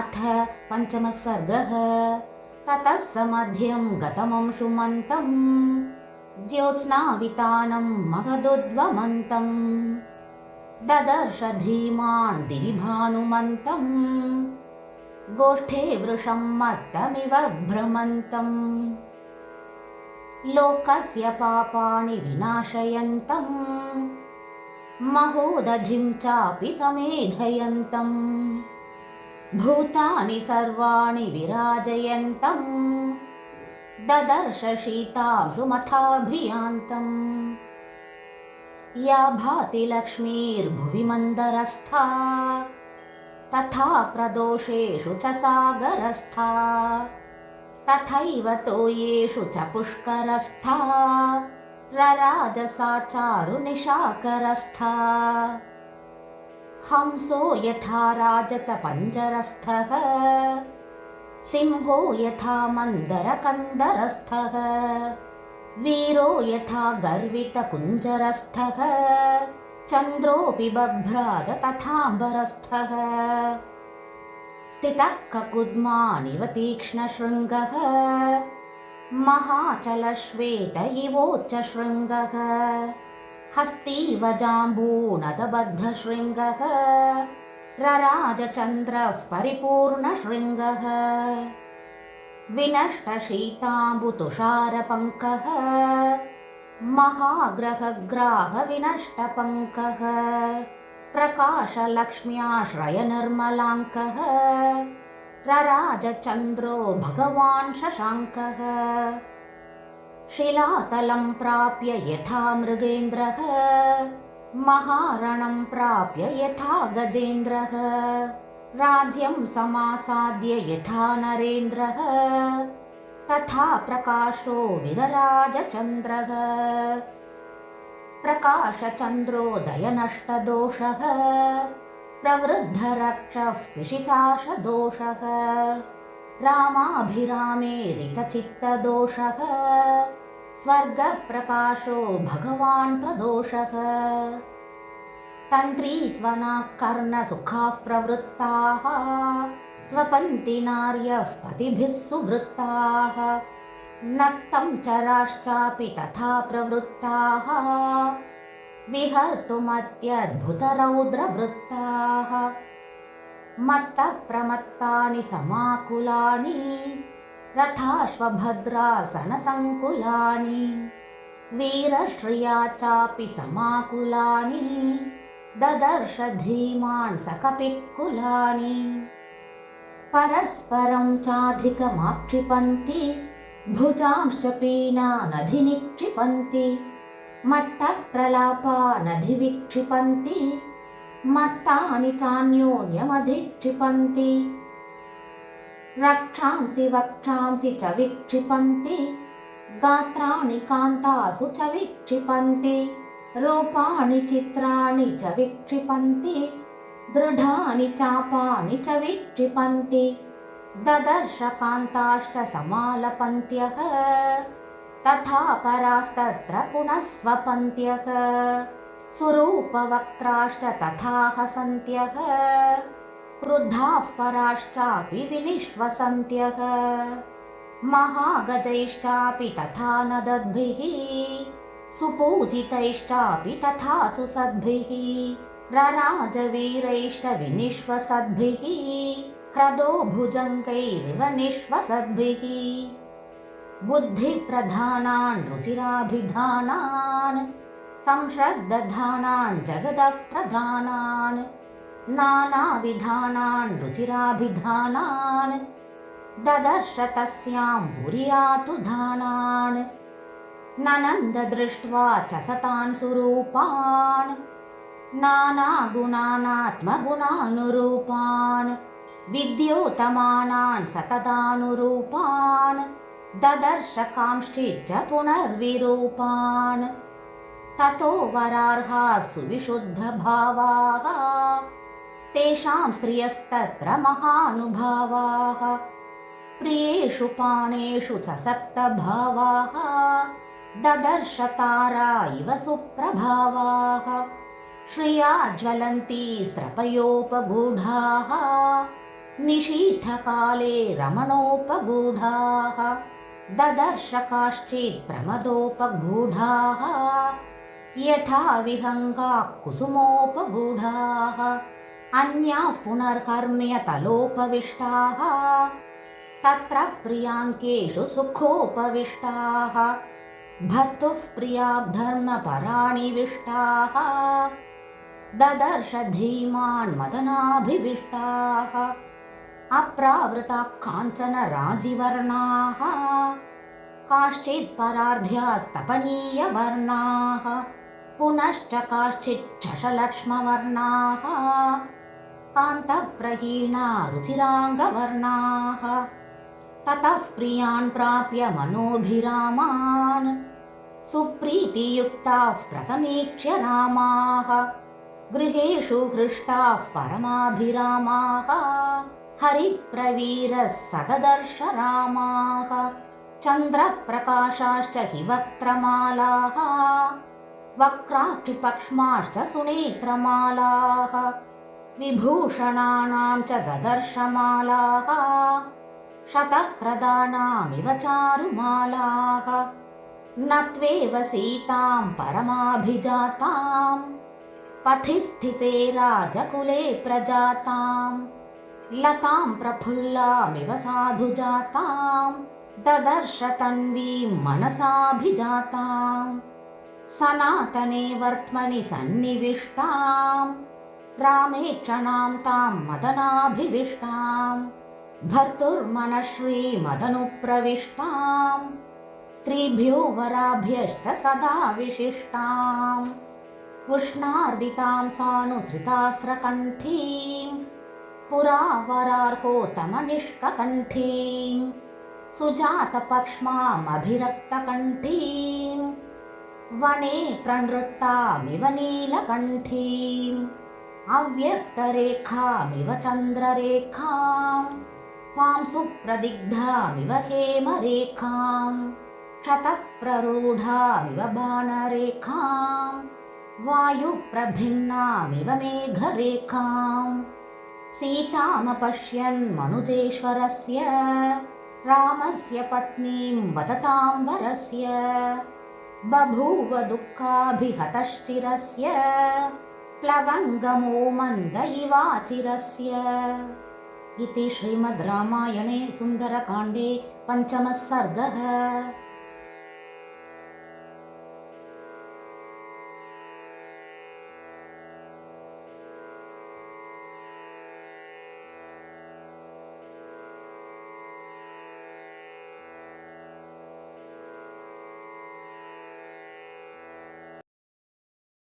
अथ पञ्चमः सर्गः। ततः समध्यं गतमंशुमन्तं ज्योत्स्नावितानं महदुद्वमन्तं ददर्श धीमान् दिवि भानुमन्तं गोष्ठे वृषं मत्तमिव भ्रमन्तं लोकस्य पापानि विनाशयन्तं महोदधिं चापि समेधयन्तं भूतानि सर्वाणि विराजयन्तं ददर्श शीतांशुमथाभियान्तं या भाति लक्ष्मीर्भुवि मन्दरस्था तथा प्रदोषेषु च सागरस्था तथैव तोयेषु च पुष्करस्था रराजसा चारुनिशाकरस्था हंसो यथा राजतपञ्जरस्थः सिंहो यथा मन्दरकन्दरस्थः वीरो यथा गर्वितकुञ्जरस्थः चन्द्रोऽपि बभ्राज तथाम्बरस्थः स्थितः ककुद्मानिव तीक्ष्णशृङ्गः महाचलश्वेत इवोच्चशृङ्गः हस्तीव जाम्बूनदबद्धशृङ्गः रराजचन्द्रः परिपूर्णशृङ्गः विनष्टशीताम्बुतुषारपङ्कः महाग्रहग्राहविनष्टपङ्कः प्रकाशलक्ष्म्याश्रयनिर्मलाङ्कः रराजचन्द्रो भगवान् शशाङ्कः शिलातलं प्राप्य यथा मृगेन्द्रः महारणं प्राप्य यथा गजेन्द्रः राज्यं समासाद्य यथा नरेन्द्रः तथा प्रकाशो विरराजचन्द्रः प्रकाशचन्द्रोदयनष्टदोषः प्रवृद्धरक्षः पिशिताशदोषः रामाभिरामेरितचित्तदोषः स्वर्गप्रकाशो भगवान् प्रदोषः तन्त्री स्वनाः कर्णसुखाः प्रवृत्ताः स्वपन्ति नार्यः पतिभिः सुवृत्ताः नक्तं चराश्चापि तथा प्रवृत्ताः विहर्तुमत्यद्भुतरौद्रवृत्ताः मत्तप्रमत्तानि समाकुलानि रथाश्वभद्रासनसङ्कुलानि वीरश्रिया चापि समाकुलानि ददर्श धीमान् सकपिकुलानि परस्परं चाधिकमाक्षिपन्ति भुजांश्च पीनानधिनिक्षिपन्ति मत्तप्रलापानधिविक्षिपन्ति मत्तानि चान्योन्यमधिक्षिपन्ति रक्षांसि वक्षांसि च विक्षिपन्ति गात्राणि कान्तासु च विक्षिपन्ति रूपाणि चित्राणि च विक्षिपन्ति दृढानि चापानि च विक्षिपन्ति ददर्श कान्ताश्च समालपन्त्यः तथा परास्तत्र पुनः स्वपन्त्यः सुरूपवक्त्राश्च तथा हसन्त्यः क्रुद्धाः पराश्चापि विनिश्वसन्त्यः महागजैश्चापि तथा नदद्भिः सुपूजितैश्चापि तथा सुसद्भिः रराजवीरैश्च विनिश्वसद्भिः ह्रदो भुजङ्गैरिव निश्वसद्भिः बुद्धिप्रधानान् रुचिराभिधानान् संश्रद्दधानान् जगतः प्रधानान् नानाविधानान् रुचिराभिधानान् ददर्श तस्यां भूरियातुधानान् ननन्द दृष्ट्वा च सतान् सुरूपान् नानागुणानात्मगुणानुरूपान् विद्योतमानान् सततानुरूपान् ददर्श कांश्चिच्च पुनर्विरूपान् ततो वरार्हाः सुविशुद्धभावाः तेषां श्रियस्तत्र महानुभावाः प्रियेषु पाणेषु च सप्तभावाः ददर्श तारा इव सुप्रभावाः श्रिया ज्वलन्ती स्त्रपयोपगूढाः निशीथकाले रमणोपगूढाः ददर्श काश्चित् प्रमदोपगूढाः यथा विहङ्गाः कुसुमोपगूढाः अन्याः पुनर्हर्म्यतलोपविष्टाः तत्र प्रियाङ्केषु सुखोपविष्टाः भर्तुः प्रियाब्धर्मपराणि विष्टाः ददर्श धीमान् मदनाभिविष्टाः अप्रावृताः काञ्चन राजिवर्णाः काश्चित् परार्ध्यास्तपनीयवर्णाः पुनश्च काश्चित् शशलक्ष्मवर्णाः कान्तप्रहीणा रुचिराङ्गवर्णाः ततः प्रियान् प्राप्य मनोभिरामान् सुप्रीतियुक्ताः प्रसमीक्ष्य रामाः गृहेषु हृष्टाः परमाभिरामाः हरिप्रवीरः सददर्श रामाः चन्द्रप्रकाशाश्च हि वक्त्रमालाः वक्राक्षिपक्ष्माश्च सुनेत्रमालाः विभूषणानां च ददर्शमालाः शतह्रदानामिव चारुमालाः नत्वेव सीतां परमाभिजातां पथि स्थिते राजकुले प्रजातां लतां प्रफुल्लामिव साधुजातां ददर्श तन्वीं मनसाभिजातां सनातने वर्त्मनि सन्निविष्टां रामेक्षणां तां मदनाभिविष्टां भर्तुर्मनश्रीमदनुप्रविष्टां स्त्रीभ्यो वराभ्यश्च सदा विशिष्टाम् उष्णार्दितां सानुसृतास्रकण्ठीं पुरावरार्होतमनिष्ककण्ठीं सुजातपक्ष्मामभिरक्तकण्ठीं वने प्रणृत्तामिव नीलकण्ठीम् अव्यक्तरेखामिव चन्द्ररेखां वां सुप्रदिग्धामिव हेमरेखां शतप्ररूढामिव बाणरेखां वायुप्रभिन्नामिव मेघरेखां सीतामपश्यन् मनुजेश्वरस्य रामस्य पत्नीं वदतां वरस्य बभूव दुःखाभिहतश्चिरस्य प्लवङ्गमो मन्द इवाचिरस्य। इति श्रीमद् रामायणे सुन्दरकाण्डे 5मः सर्गः।